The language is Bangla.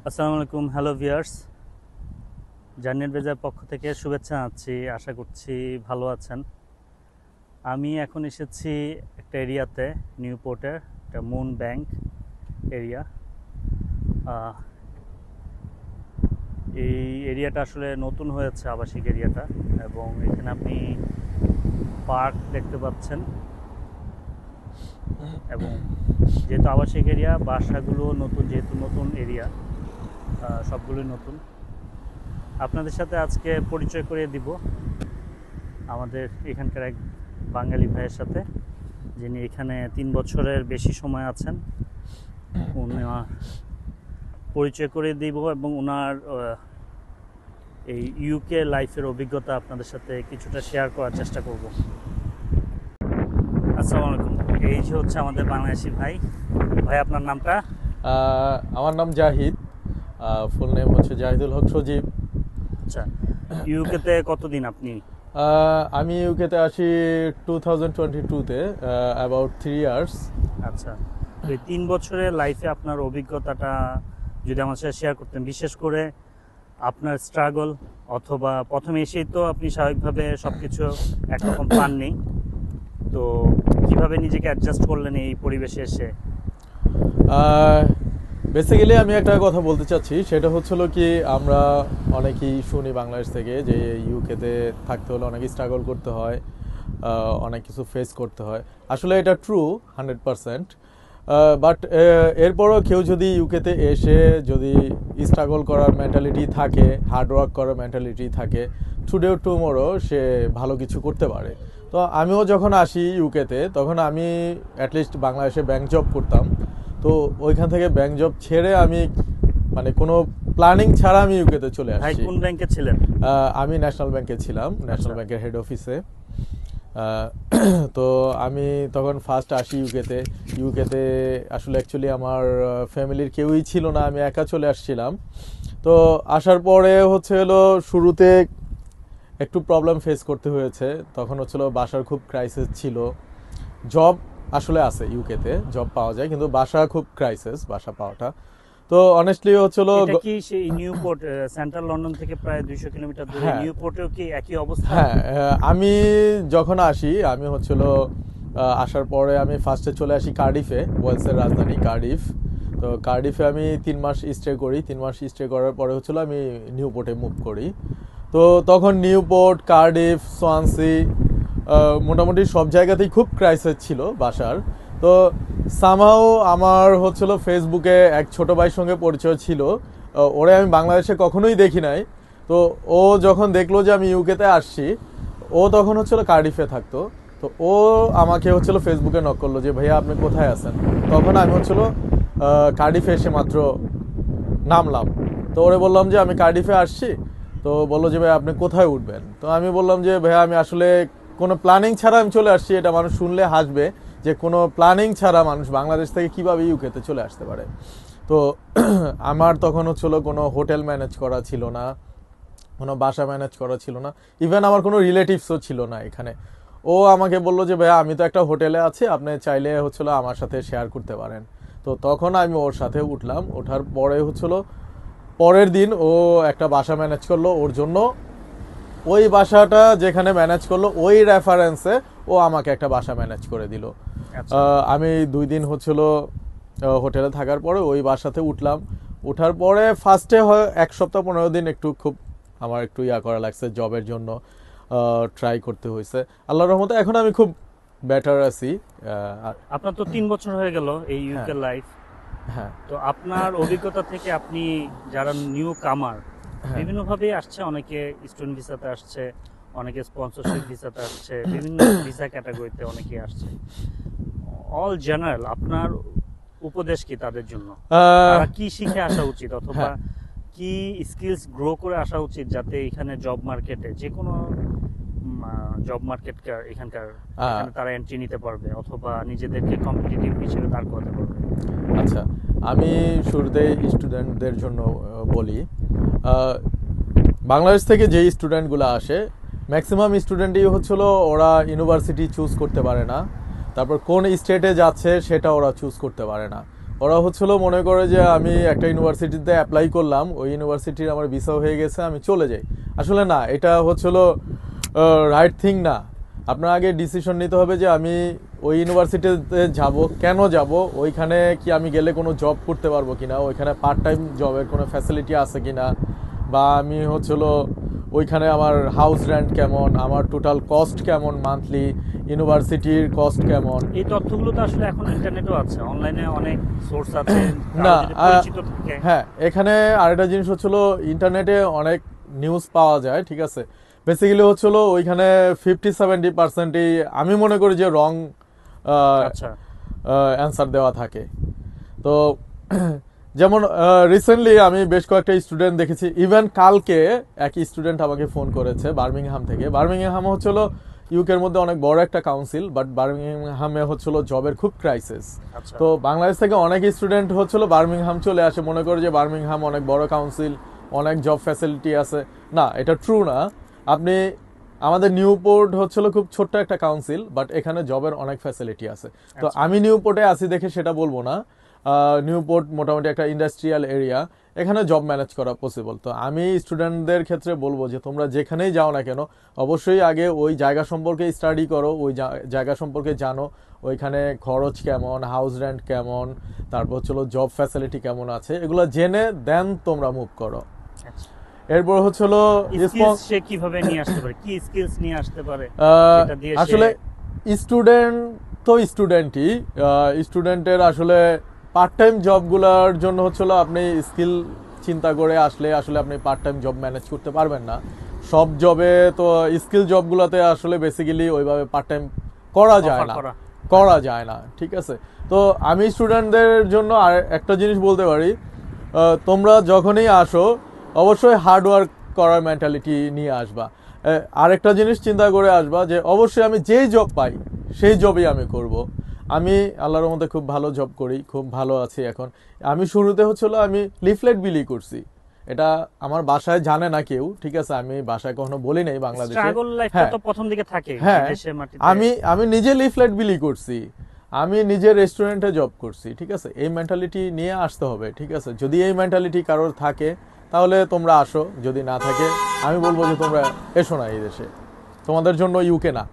আসসালামু আলাইকুম, হ্যালো ভিউয়ার্স। জার্নি অ্যাডভাইজার পক্ষ থেকে শুভেচ্ছা জানাচ্ছি। আশা করছি ভালো আছেন। আমি এখন এসেছি একটা এরিয়াতে, নিউপোর্টের একটা মুন ব্যাংক এরিয়া। এই এরিয়াটা আসলে নতুন হয়েছে, আবাসিক এরিয়াটা, এবং এখানে আপনি পার্ক দেখতে পাচ্ছেন। এবং যেহেতু আবাসিক এরিয়া, বাসাগুলো নতুন, যেহেতু নতুন এরিয়া, সবগুলোই নতুন। আপনাদের সাথে আজকে পরিচয় করিয়ে দিব আমাদের এখানকার এক বাঙালি ভাইয়ের সাথে, যিনি এখানে 3 বছরের বেশি সময় আছেন। ওনার পরিচয় করিয়ে দিব এবং ওনার এই ইউকে লাইফের অভিজ্ঞতা আপনাদের সাথে কিছুটা শেয়ার করার চেষ্টা করব। আসসালামু আলাইকুম। এই যে হচ্ছে আমাদের বাংলাদেশি ভাই। ভাই, আপনার নামটা? আমার নাম জাহিদ। ফুল নেম হচ্ছে জাহিদুল হক সজীব। আচ্ছা, ইউকেতে কতদিন আপনি? আমি ইউকেতে আসি 2022-তে, অ্যাবাউট 3 ইয়ার্স। আচ্ছা, তো এই 3 বছরের লাইফে আপনার অভিজ্ঞতাটা যদি আমার সাথে শেয়ার করতেন, বিশেষ করে আপনার স্ট্রাগল, অথবা প্রথমে এসেই তো আপনি স্বাভাবিকভাবে সবকিছু একরকম পাননি, তো কিভাবে নিজেকে অ্যাডজাস্ট করলেন এই পরিবেশে এসে? বেসিক্যালি আমি একটা কথা বলতে চাচ্ছি, সেটা হচ্ছিল কি, আমরা অনেকেই শুনি বাংলাদেশ থেকে যে ইউকেতে থাকতে হলে অনেক স্ট্রাগল করতে হয়, অনেক কিছু ফেস করতে হয়। আসলে এটা ট্রু 100%। বাট এরপরও কেউ যদি ইউকেতে এসে যদি স্ট্রাগল করার মেন্টালিটি থাকে, হার্ডওয়ার্ক করার মেন্টালিটি থাকে, টুডে টুমোরো সে ভালো কিছু করতে পারে। তো আমিও যখন আসি ইউকেতে, তখন আমি অ্যাটলিস্ট বাংলাদেশে ব্যাংক জব করতাম। তো ওইখান থেকে ব্যাংক জব ছেড়ে আমি মানে কোনো প্ল্যানিং ছাড়া আমি ইউকেতে চলে ভাই, আসছি। কোন ব্যাংকে ছিলেন? আমি ন্যাশনাল ব্যাংকে ছিলাম, ন্যাশনাল ব্যাংকের হেড অফিসে। তো আমি তখন ফার্স্ট আসি ইউকেতে। ইউকেতে আসলে অ্যাকচুয়ালি আমার ফ্যামিলির কেউই ছিল না, আমি একা চলে আসছিলাম। তো আসার পরে হচ্ছে হলো শুরুতে একটু প্রবলেম ফেস করতে হয়েছে। তখন হচ্ছিল বাসার খুব ক্রাইসিস ছিল। জব আসলে আছে ইউকেতে, জব পাওয়া যায়, কিন্তু বাসা খুব ক্রাইসিস, বাসা পাওয়াটা। তো অনেস্টলি হচ্ছিল, এটা কি সেই নিউপোর্ট, সেন্ট্রাল লন্ডন থেকে প্রায় 200 কিলোমিটার দূরে, হ্যাঁ নিউপোর্টেও কি একই অবস্থা? হ্যাঁ, আমি যখন আসি, আমি হচ্ছিল আসার পরে আমি ফার্স্টে চলে আসি কার্ডিফে, ওয়েলসের রাজধানী কার্ডিফ। তো কার্ডিফে আমি 3 মাস স্টে করি। 3 মাস স্টে করার পরে হচ্ছিল আমি নিউপোর্টে মুভ করি। তো তখন নিউপোর্ট, কার্ডিফ, সোয়ানসি, মোটামুটি সব জায়গাতেই খুব ক্রাইসিস ছিল বাসার। তো সামহাও আমার হচ্ছিল ফেসবুকে এক ছোট ভাইয়ের সঙ্গে পরিচয় ছিল। ওরে আমি বাংলাদেশে কখনোই দেখি নাই। তো ও যখন দেখলো যে আমি ইউকেতে আসছি, ও তখন হচ্ছিল কার্ডিফে থাকতো। তো ও আমাকে হচ্ছিল ফেসবুকে নক করলো যে ভাইয়া আপনি কোথায় আছেন। তখন আমি হচ্ছিল কার্ডিফে এসে মাত্র নামলাম। তো ওরে বললাম যে আমি কার্ডিফে আসছি। তো বললো যে ভাই আপনি কোথায় উঠবেন। তো আমি বললাম যে ভাইয়া আমি আসলে কোনো প্ল্যানিং ছাড়া আমি চলে আসছি। এটা মানুষ শুনলে হাসবে যে কোনো প্ল্যানিং ছাড়া মানুষ বাংলাদেশ থেকে কিভাবে ইউকেতে চলে আসতে পারে। তো আমার তখন হচ্ছিল কোনো হোটেল ম্যানেজ করা ছিল না, কোনো বাসা ম্যানেজ করা ছিল না, ইভেন আমার কোনো রিলেটিভসও ছিল না এখানে। ও আমাকে বললো যে ভাইয়া আমি তো একটা হোটেলে আছি, আপনি চাইলে হচ্ছিল আমার সাথে শেয়ার করতে পারেন। তো তখন আমি ওর সাথে উঠলাম। ওঠার পরে হচ্ছিল পরের দিন ও একটা বাসা ম্যানেজ করলো ওর জন্য। ওই বাসাটা যেখানে ম্যানেজ করলো, ওই রেফারেন্সে ও আমাকে একটা বাসা ম্যানেজ করে দিল। আচ্ছা, আমি 2 দিন হচ্ছিল হোটেলে থাকার পরে ওই বাসাতে উঠলাম। ওঠার পরে ফার্স্টে হয় 1 সপ্তাহ 15 দিন একটু খুব আমার একটু করা লাগছে, জবের জন্য ট্রাই করতে হয়েছে। আল্লাহর রহমতে এখন আমি খুব বেটার আছি। আপনার তো 3 বছর হয়ে গেল এই হ্যাঁ ইউকে লাইফ। হ্যাঁ তো আপনার অভিজ্ঞতা থেকে আপনি, যারা নিউ কামার, হ্যাঁ বিভিন্নভাবে আসছে, অনেকে স্টুডেন্ট ভিসাতে আসছে, অনেকে স্পন্সরশিপ ভিসাতে আসছে, বিভিন্ন ভিসা ক্যাটাগরিতে অনেকে আসছে। অল জেনারেল আপনার উপদেশ কি তাদের জন্য? তারা কি শিখে আসা উচিত, অথবা হ্যাঁ কি স্কিলস গ্রো করে আসা উচিত, যাতে এখানে জব মার্কেটে, যে কোনো জব মার্কেট এখানে তারা এন্ট্রি নিতে পারবে, অথবা নিজেদেরকে কম্পিটিটিভ হিসেবে দাঁড় করাতে পারবে? আচ্ছা, আমি শুরুতেই স্টুডেন্টদের জন্য বলি, আহ, বাংলাদেশ থেকে যেই স্টুডেন্টগুলো আসে, ম্যাক্সিমাম স্টুডেন্টই হচ্ছিল ওরা ইউনিভার্সিটি চুজ করতে পারে না, তারপর কোন স্টেটে যাচ্ছে সেটা ওরা চুজ করতে পারে না। ওরা হচ্ছিল মনে করে যে আমি একটা ইউনিভার্সিটিতে অ্যাপ্লাই করলাম, ওই ইউনিভার্সিটির আমার ভিসা হয়ে গেছে, আমি চলে যাই। আসলে না, এটা হচ্ছিল রাইট থিং না। আপনার আগে ডিসিশন নিতে হবে যে আমি ওই ইউনিভার্সিটিতে যাব, কেন যাব, ওইখানে কি আমি গেলে কোনো জব করতে পারবো কিনা, ওইখানে পার্ট টাইম জবের কোনো ফ্যাসিলিটি আছে কিনা, বা আমি হচ্ছিল ওইখানে আমার হাউস রেন্ট কেমন, আমার টোটাল কস্ট কেমন মান্থলি, ইউনিভার্সিটির কস্ট কেমন। এই তথ্যগুলো তো আসলে এখন ইন্টারনেটেও আছে, অনলাইনে অনেক সোর্স আছে, না, কারো যদি পরিচিত থাকে। হ্যাঁ, এখানে আরেকটা জিনিস হচ্ছিল ইন্টারনেটে অনেক নিউজ পাওয়া যায়, ঠিক আছে। বেসিক্যালি হচ্ছিল ওইখানে 50-70%ই আমি মনে করি যে রং আচ্ছা, অ্যান্সার দেওয়া থাকে। তো যেমন রিসেন্টলি আমি বেশ কয়েকটা স্টুডেন্ট দেখেছি, ইভেন কালকে এক স্টুডেন্ট আমাকে ফোন করেছে বার্মিংহাম থেকে। বার্মিংহাম হচ্ছিল ইউকের মধ্যে অনেক বড় একটা কাউন্সিল, বাট বার্মিংহামে হচ্ছিল জবের খুব ক্রাইসিস। আচ্ছা। তো বাংলাদেশ থেকে অনেক স্টুডেন্ট হচ্ছিল বার্মিংহাম চলে আসে, মনে করে যে বার্মিংহাম অনেক বড় কাউন্সিল, অনেক জব ফ্যাসিলিটি আছে। না, এটা ট্রু না। আপনি আমাদের নিউপোর্ট হচ্ছিল খুব ছোট্ট একটা কাউন্সিল, বাট এখানে জবের অনেক ফ্যাসিলিটি আছে। তো আচ্ছা। আমি নিউপোর্টে আছি দেখে সেটা বলবো না। নিউপোর্ট মোটামুটি একটা ইন্ডাস্ট্রিয়াল এরিয়া, এখানে জব ম্যানেজ করা পসিবল। তো আমি স্টুডেন্টদের ক্ষেত্রে বলবো যে তোমরা যেখানেই যাও না কেন, অবশ্যই আগে ওই জায়গা সম্পর্কে স্টাডি করো, ওই জায়গা সম্পর্কে জানো, ওইখানে খরচ কেমন, হাউস রেন্ট কেমন, তারপর হচ্ছিল জব ফ্যাসিলিটি কেমন আছে, এগুলো জেনে দেন তোমরা মুভ করো। আচ্ছা। এরপর হচ্ছিল স্কিলস সে কিভাবে নিয়ে আসতে পারে, কি স্কিলস নিয়ে আসতে পারে যেটা দিয়ে সে- আসলে স্টুডেন্ট তো স্টুডেন্টই, স্টুডেন্টের আসলে পার্ট টাইম জবগুলোর জন্য হচ্ছিল আপনি স্কিল চিন্তা করে আসলে আসলে আপনি পার্ট টাইম জব ম্যানেজ করতে পারবেন না। সব জবে তো স্কিল জবগুলোতে আসলে বেসিক্যালি ওইভাবে পার্ট টাইম করা যায় offer না, করা। করা যায় না, ঠিক আছে। তো আমি স্টুডেন্টদের জন্য আর একটা জিনিস বলতে পারি, তোমরা যখনই আসো অবশ্যই হার্ড ওয়ার্ক করার মেন্টালিটি নিয়ে আসবা। আরেকটা জিনিস চিন্তা করে আসবা যে অবশ্যই আমি যেই জব পাই সেই জবই আমি করব। আমি আল্লাহর মধ্যে খুব ভালো জব করি, খুব ভালো আছি এখন। আমি শুরুতে হচ্ছিল আমি লিফলেট বিলি করছি, এটা আমার বাসায় জানে না কেউ, ঠিক আছে, আমি বাসায় কখনো বলি নাই বাংলাদেশে। স্ট্রাগল লাইফটা হ্যাঁ, তো প্রথম দিকে থাকে হ্যাঁ, দেশের মাটিতে। আমি নিজে লিফলেট বিলি করছি, আমি নিজে রেস্টুরেন্টে জব করছি, ঠিক আছে। এই মেন্টালিটি নিয়ে আসতে হবে, ঠিক আছে। যদি এই মেন্টালিটি কারোর থাকে তাহলে তোমরা আসো, যদি না থাকে আমি বলবো যে তোমরা এসো না এই দেশে, তোমাদের জন্য ইউকে না।